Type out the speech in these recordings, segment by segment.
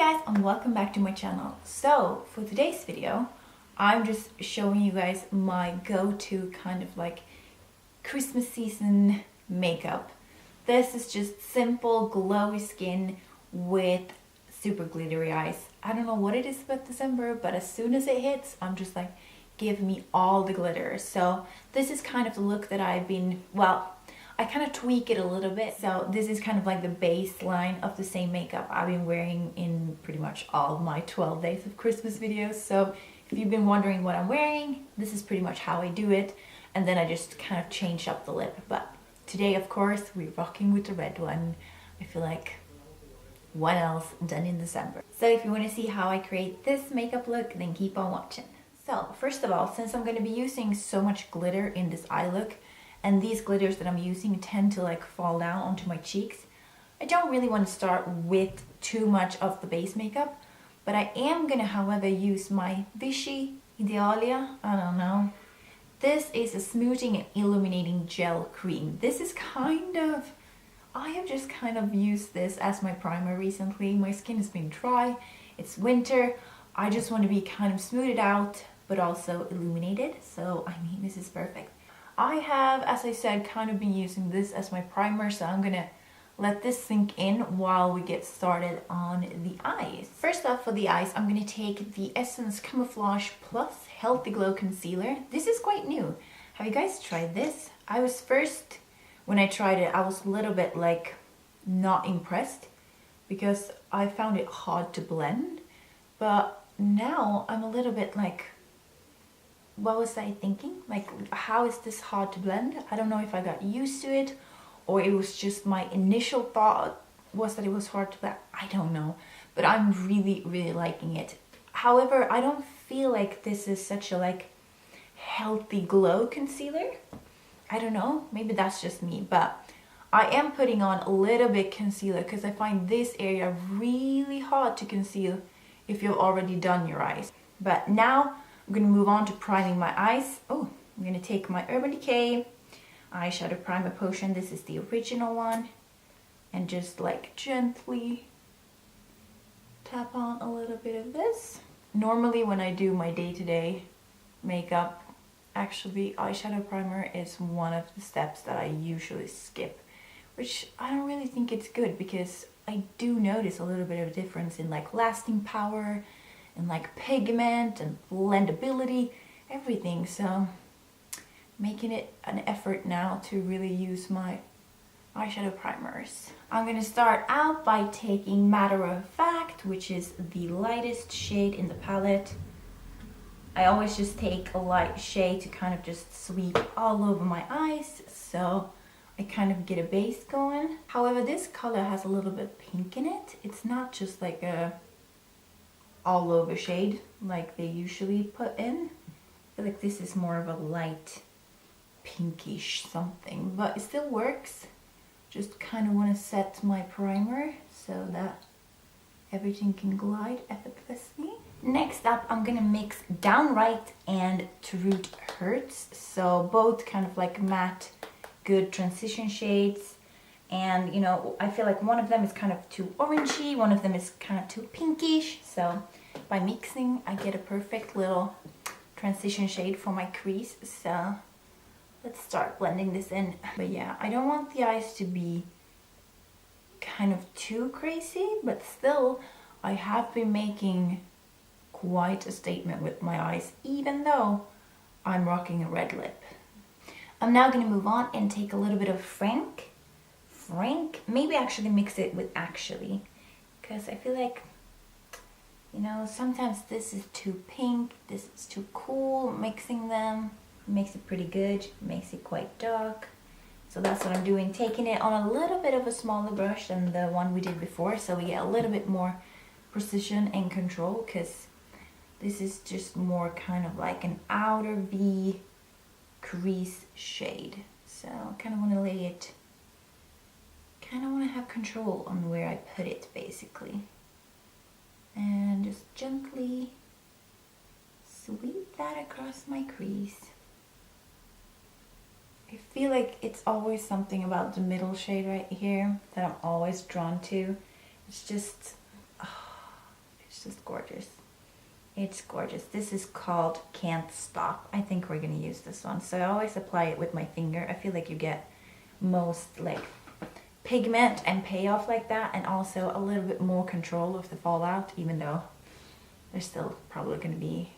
Hi guys, and welcome back to my channel. So for today's video, I'm just showing you guys my go-to kind of like Christmas season makeup. This is just simple glowy skin with super glittery eyes. I don't know what it is about December, but as soon as it hits, I'm just like, give me all the glitter. So this is kind of the look that I've been, well, I kind of tweak it a little bit. So this is kind of like the baseline of the same makeup I've been wearing in pretty much all my 12 days of Christmas videos. So if you've been wondering what I'm wearing, this is pretty much how I do it. And then I just kind of change up the lip. But today, of course, we're rocking with the red one. I feel like what else done in December? So if you want to see how I create this makeup look, then keep on watching. So first of all, since I'm going to be using so much glitter in this eye look, and these glitters that I'm using tend to like fall down onto my cheeks, I don't really want to start with too much of the base makeup, but I am gonna, however, use my Vichy Idealia, I don't know. This is a smoothing and illuminating gel cream. This is kind of, I have just kind of used this as my primer recently. My skin has been dry, it's winter, I just want to be kind of smoothed out, but also illuminated, so I mean, this is perfect. I have, as I said, kind of been using this as my primer, so I'm gonna let this sink in while we get started on the eyes. First off, for the eyes, I'm gonna take the Essence Camouflage Plus Healthy Glow Concealer. This is quite new. Have you guys tried this? I was first, when I tried it, I was a little bit like not impressed because I found it hard to blend, but now I'm a little bit like, what was I thinking? Like, how is this hard to blend? I don't know if I got used to it or it was just my initial thought was that it was hard to blend. I don't know, but I'm really liking it. However, I don't feel like this is such a like healthy glow concealer. I don't know, maybe that's just me, but I am putting on a little bit concealer because I find this area really hard to conceal if you've already done your eyes. But now I'm going to move on to priming my eyes. Oh, I'm going to take my Urban Decay eyeshadow primer potion. This is the original one. And just like gently tap on a little bit of this. Normally when I do my day-to-day makeup, actually eyeshadow primer is one of the steps that I usually skip. Which I don't really think it's good because I do notice a little bit of a difference in like lasting power and like pigment and blendability, everything. So making it an effort now to really use my eyeshadow primers. I'm gonna start out by taking Matter of Fact, which is the lightest shade in the palette. I always just take a light shade to kind of just sweep all over my eyes, so I kind of get a base going. However, this color has a little bit of pink in it. It's not just like a all over shade like they usually put in. I feel like this is more of a light pinkish something, but it still works. Just kind of want to set my primer so that everything can glide effortlessly. Next up, I'm gonna mix Downright and Truth Hurts, so both kind of like matte good transition shades. And you know, I feel like one of them is kind of too orangey, one of them is kind of too pinkish. So by mixing, I get a perfect little transition shade for my crease. So let's start blending this in. But yeah, I don't want the eyes to be kind of too crazy, but still, I have been making quite a statement with my eyes, even though I'm rocking a red lip. I'm now gonna move on and take a little bit of Frank, maybe actually mix it with Actually, because I feel like, you know, sometimes this is too pink, this is too cool. Mixing them makes it pretty good, makes it quite dark. So that's what I'm doing, taking it on a little bit of a smaller brush than the one we did before, so we get a little bit more precision and control, because this is just more kind of like an outer V crease shade. So I kind of want to lay it, kind of want to have control on where I put it basically. And just gently sweep that across my crease. I feel like it's always something about the middle shade right here that I'm always drawn to. It's just, It's just gorgeous. It's gorgeous. This is called Can't Stop. I think we're gonna use this one. So I always apply it with my finger. I feel like you get most like pigment and payoff like that, and also a little bit more control of the fallout, even though there's still probably gonna be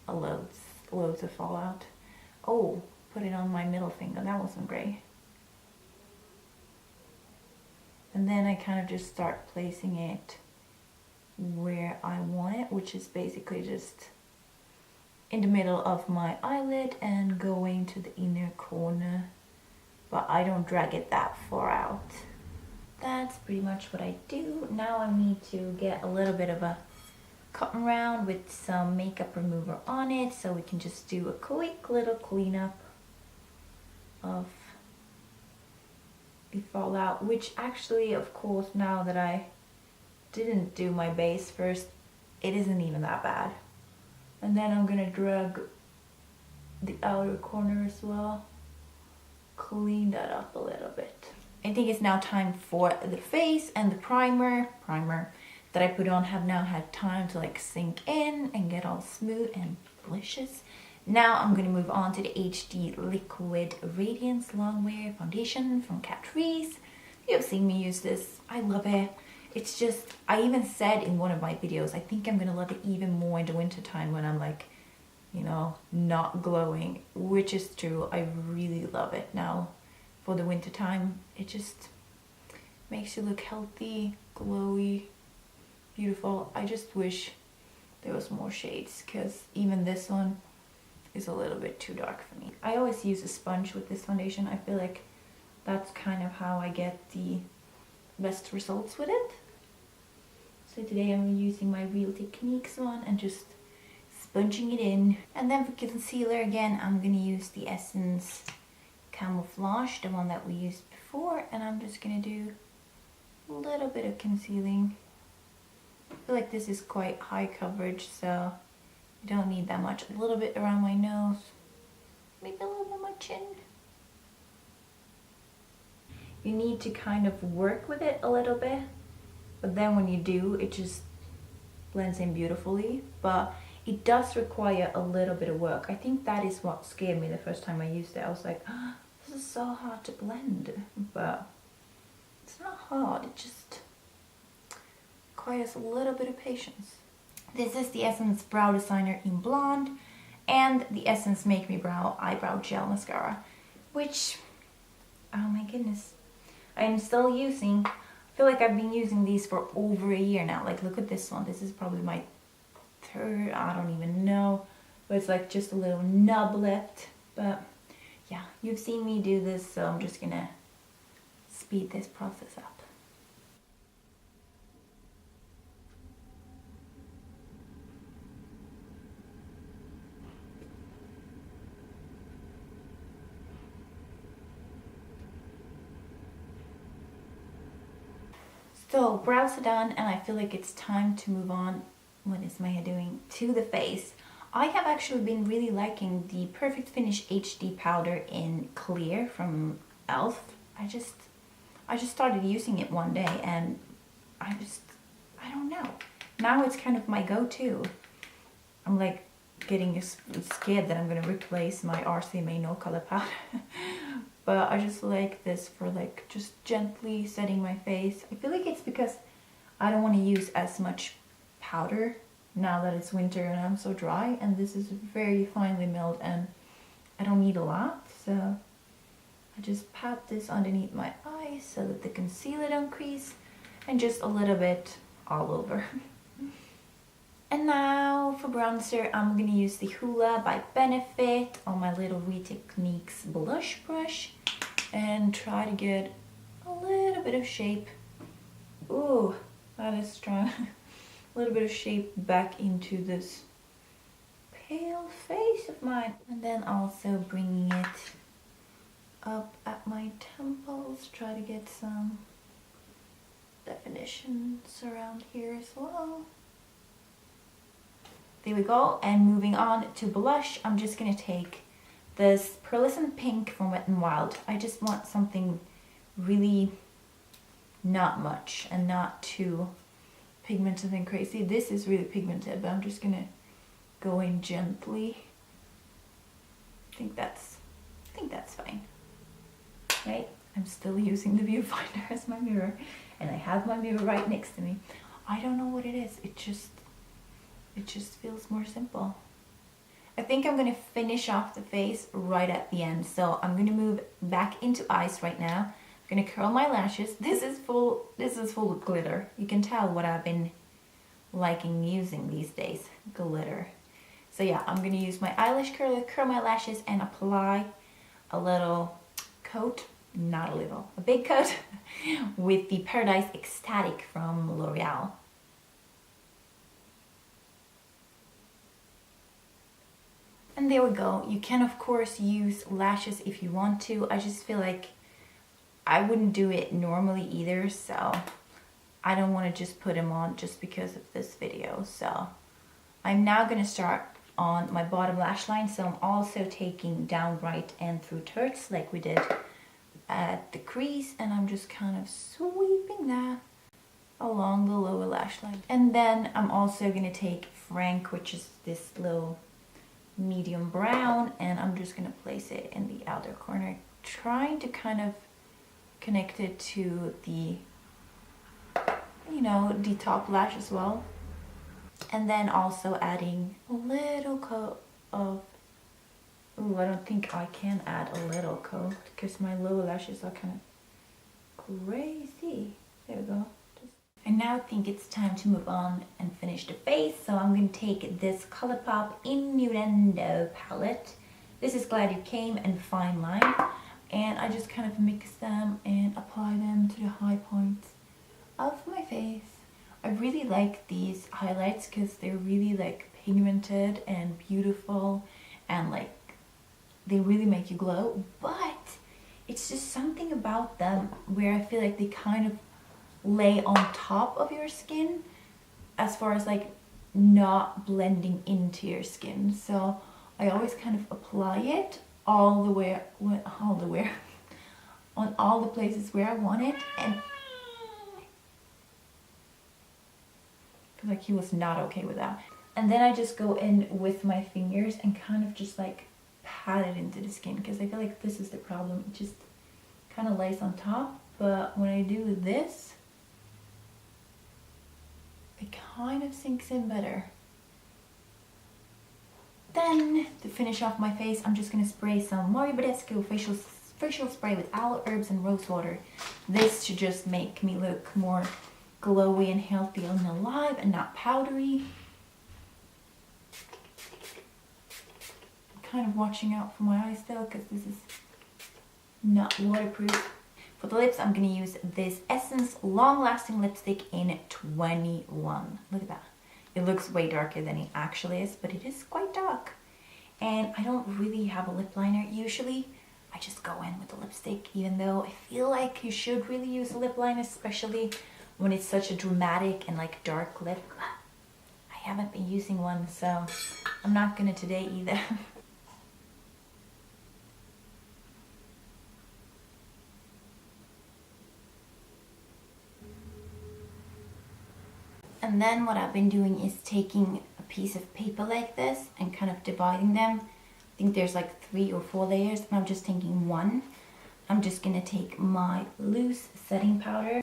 loads of fallout. Oh, put it on my middle finger. That wasn't great. And then I kind of just start placing it where I want it, which is basically just in the middle of my eyelid and going to the inner corner, but I don't drag it that far out. That's pretty much what I do. Now I need to get a little bit of a cotton round with some makeup remover on it, so we can just do a quick little cleanup of the fallout, which actually, of course, now that I didn't do my base first, it isn't even that bad. And then I'm gonna drag the outer corner as well, clean that up a little bit. I think it's now time for the face, and the primer that I put on have now had time to like sink in and get all smooth and delicious. Now I'm going to move on to the HD Liquid Radiance Longwear Foundation from Catrice. You have seen me use this. I love it. It's just, I even said in one of my videos, I think I'm going to love it even more in the winter time when I'm like, you know, not glowing, which is true. I really love it now for the winter time. It just makes you look healthy, glowy, beautiful. I just wish there was more shades, because even this one is a little bit too dark for me. I always use a sponge with this foundation. I feel like that's kind of how I get the best results with it. So today I'm using my Real Techniques one and just sponging it in. And then for concealer again, I'm gonna use the Essence Camouflage, the one that we used before, and I'm just gonna do a little bit of concealing. I feel like this is quite high coverage, so you don't need that much. A little bit around my nose, maybe a little bit on my chin. You need to kind of work with it a little bit, but then when you do, it just blends in beautifully. But it does require a little bit of work. I think that is what scared me the first time I used it. I was like, oh, this is so hard to blend, but it's not hard. It just requires a little bit of patience. This is the Essence Brow Designer in Blonde and the Essence Make Me Brow Eyebrow Gel Mascara, which, oh my goodness, I'm still using. I feel like I've been using these for over a year now. Like, look at this one. This is probably my third, I don't even know, but it's like just a little nub left. But yeah, you've seen me do this, so I'm just gonna speed this process up. So brows are done, and I feel like it's time to move on. What is my hair doing? To the face. I have actually been really liking the Perfect Finish HD powder in clear from e.l.f. I just started using it one day, and I don't know. Now it's kind of my go-to. I'm like getting scared that I'm gonna replace my RCMA No Color powder. But I just like this for like just gently setting my face. I feel like it's because I don't want to use as much powder now that it's winter and I'm so dry. And this is very finely milled and I don't need a lot. So I just pat this underneath my eyes so that the concealer don't crease, and just a little bit all over. And now for bronzer, I'm going to use the Hoola by Benefit on my little Real Techniques blush brush and try to get a little bit of shape. Ooh, that is strong. A little bit of shape back into this pale face of mine. And then also bringing it up at my temples, try to get some definitions around here as well. There we go. And moving on to blush, I'm just going to take this Pearlescent Pink from Wet n Wild. I just want something really not much and not too pigmented and crazy. This is really pigmented, but I'm just gonna go in gently. I think that's fine, right? I'm still using the viewfinder as my mirror, and I have my mirror right next to me. I don't know what it is. It just feels more simple. I think I'm gonna finish off the face right at the end. So I'm gonna move back into eyes right now. I'm gonna curl my lashes. This is full of glitter. You can tell what I've been liking using these days, glitter. So yeah, I'm gonna use my eyelash curler, curl my lashes, and apply a little coat, not a little, a big coat with the Paradise Ecstatic from L'Oreal. And there we go. You can of course use lashes if you want to. I just feel like I wouldn't do it normally either, so I don't want to just put them on just because of this video. So I'm now going to start on my bottom lash line. So I'm also taking down right and through turrets like we did at the crease, and I'm just kind of sweeping that along the lower lash line. And then I'm also going to take Frank, which is this little medium brown, and I'm just going to place it in the outer corner, trying to kind of connect it to the, you know, the top lash as well. And then also adding a little coat of, ooh, I don't think I can add a little coat because my lower lashes are kind of crazy. There we go. I now think it's time to move on and finish the face. So I'm going to take this Colourpop Innuendo palette. This is Glad You Came and Fine Line. And I just kind of mix them and apply them to the high points of my face. I really like these highlights because they're really like pigmented and beautiful, and like they really make you glow. But it's just something about them where I feel like they kind of lay on top of your skin as far as like not blending into your skin. So I always kind of apply it all the way on all the places where I want it, and I feel like he was not okay with that. And then I just go in with my fingers and kind of just like pat it into the skin, because I feel like this is the problem. It just kind of lays on top, but when I do this, it kind of sinks in better. Then, to finish off my face, I'm just going to spray some Mario Badescu facial spray with aloe, herbs, and rose water. This should just make me look more glowy and healthy and alive and not powdery. I'm kind of watching out for my eyes though, because this is not waterproof. For the lips, I'm going to use this Essence Long Lasting Lipstick in 21. Look at that. It looks way darker than it actually is, but it is quite dark. And I don't really have a lip liner usually. I just go in with the lipstick, even though I feel like you should really use a lip liner, especially when it's such a dramatic and like dark lip. I haven't been using one, so I'm not gonna today either. And then what I've been doing is taking a piece of paper like this and kind of dividing them. I think there's like 3 or 4 layers, and I'm just taking one. I'm just gonna take my loose setting powder.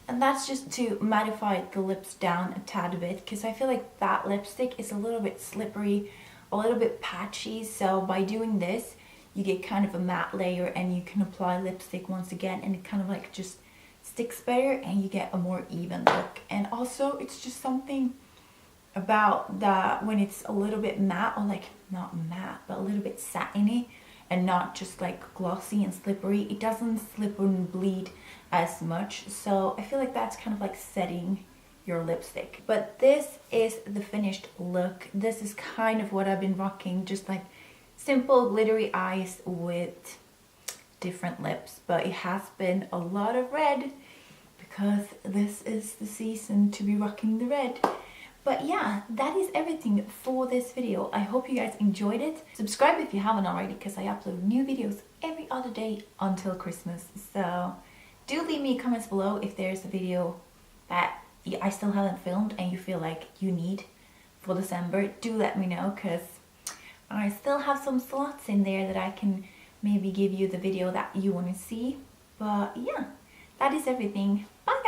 And that's just to mattify the lips down a tad bit, because I feel like that lipstick is a little bit slippery, a little bit patchy. So by doing this, you get kind of a matte layer, and you can apply lipstick once again, and it kind of like just sticks better, and you get a more even look. And also it's just something about that when it's a little bit matte, or like not matte but a little bit satiny and not just like glossy and slippery, it doesn't slip and bleed as much. So I feel like that's kind of like setting your lipstick. But this is the finished look. This is kind of what I've been rocking, just like simple glittery eyes with different lips. But it has been a lot of red because this is the season to be rocking the red. But yeah, that is everything for this video. I hope you guys enjoyed it. Subscribe if you haven't already, because I upload new videos every other day until Christmas. So do leave me comments below if there's a video that I still haven't filmed and you feel like you need for December. Do let me know, because I still have some slots in there that I can maybe give you the video that you want to see. But yeah, that is everything. Bye!